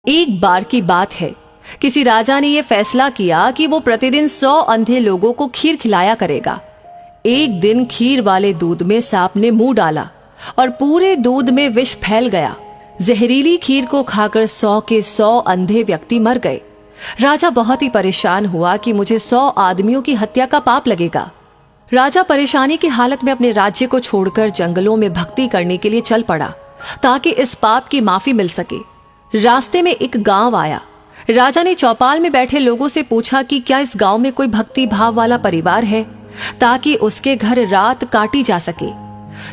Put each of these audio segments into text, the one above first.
एक बार की बात है, किसी राजा ने यह फैसला किया कि वो प्रतिदिन 100 अंधे लोगों को खीर खिलाया करेगा। एक दिन खीर वाले दूध में सांप ने मुंह डाला और पूरे दूध में विष फैल गया। जहरीली खीर को खाकर 100 के 100 अंधे व्यक्ति मर गए। राजा बहुत ही परेशान हुआ कि मुझे 100 आदमियों की हत्या का पाप लगेगा। राजा परेशानी की हालत में अपने राज्य को छोड़कर जंगलों में भक्ति करने के लिए चल पड़ा ताकि इस पाप की माफी मिल सके। रास्ते में एक गांव आया। राजा ने चौपाल में बैठे लोगों से पूछा कि क्या इस गांव में कोई भक्ति भाव वाला परिवार है ताकि उसके घर रात काटी जा सके।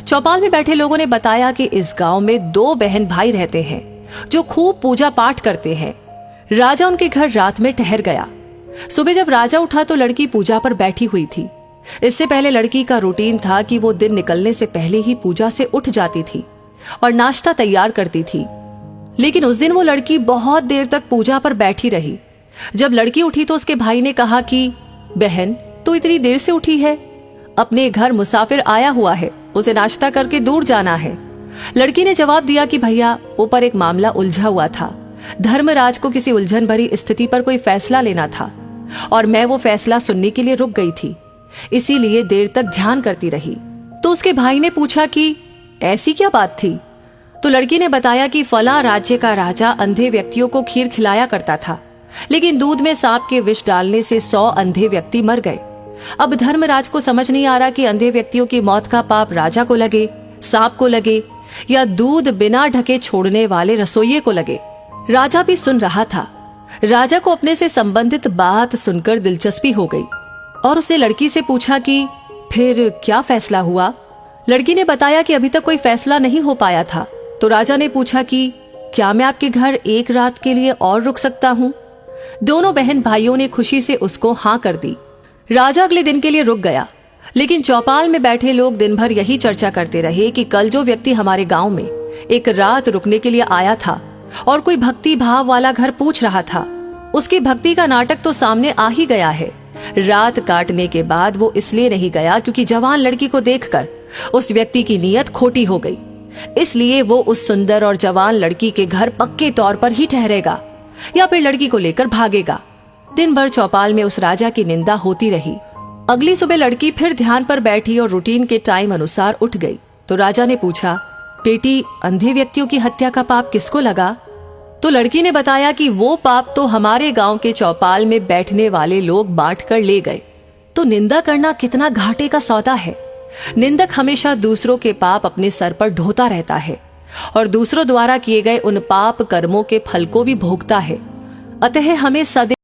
चौपाल में बैठे लोगों ने बताया कि इस गांव में 2 बहन भाई रहते हैं जो खूब पूजा पाठ करते हैं। राजा उनके घर रात में ठहर गया। सुबह जब राजा उठा तो लड़की पूजा पर बैठी हुई थी। इससे पहले लड़की का रूटीन था कि वो दिन निकलने से पहले ही पूजा से उठ जाती थी और नाश्ता तैयार करती थी। लेकिन उस दिन वो लड़की बहुत देर तक पूजा पर बैठी रही। जब लड़की उठी तो उसके भाई ने कहा कि बहन, तू इतनी देर से उठी है? अपने घर मुसाफिर आया हुआ है, उसे नाश्ता करके दूर जाना है। लड़की ने जवाब दिया कि भैया, ऊपर एक मामला उलझा हुआ था। धर्मराज को किसी उलझन भरी स्थिति पर कोई फैसला लेना था और मैं वो फैसला सुनने के लिए रुक गई थी, इसीलिए देर तक ध्यान करती रही। तो उसके भाई ने पूछा कि ऐसी क्या बात थी? तो लड़की ने बताया कि फला राज्य का राजा अंधे व्यक्तियों को खीर खिलाया करता था, लेकिन दूध में सांप के विष डालने से 100 अंधे व्यक्ति मर गए। अब धर्मराज को समझ नहीं आ रहा कि अंधे व्यक्तियों की मौत का पाप राजा को लगे, सांप को लगे या दूध बिना ढके छोड़ने वाले रसोइये को लगे। राजा भी सुन रहा था। राजा को अपने से संबंधित बात सुनकर दिलचस्पी हो गई और उसने लड़की से पूछा कि फिर क्या फैसला हुआ। लड़की ने बताया कि अभी तक कोई फैसला नहीं हो पाया था। तो राजा ने पूछा कि क्या मैं आपके घर एक रात के लिए और रुक सकता हूँ? दोनों बहन भाइयों ने खुशी से उसको हाँ कर दी। राजा अगले दिन के लिए रुक गया, लेकिन चौपाल में बैठे लोग दिन भर यही चर्चा करते रहे कि कल जो व्यक्ति हमारे गांव में एक रात रुकने के लिए आया था और कोई भक्ति भाव वाला घर पूछ रहा था, उसकी भक्ति का नाटक तो सामने आ ही गया है। रात काटने के बाद वो इसलिए नहीं गया क्योंकि जवान लड़की को देखकर उस व्यक्ति की नीयत खोटी हो गई, इसलिए वो उस सुंदर और जवान लड़की के घर पक्के तौर पर ही ठहरेगा या फिर लड़की को लेकर भागेगा। दिन भर चौपाल में उस राजा की निंदा होती रही। अगली सुबह लड़की फिर ध्यान पर बैठी और रूटीन के टाइम अनुसार उठ गई। तो राजा ने पूछा, बेटी, अंधे व्यक्तियों की हत्या का पाप किसको लगा? तो लड़की ने बताया कि वो पाप तो हमारे गांव के चौपाल में बैठने वाले लोग बांट कर ले गए। तो निंदा करना कितना घाटे का सौदा है। निंदक हमेशा दूसरों के पाप अपने सर पर ढोता रहता है और दूसरों द्वारा किए गए उन पाप कर्मों के फल को भी भोगता है। अतः हमें सदैव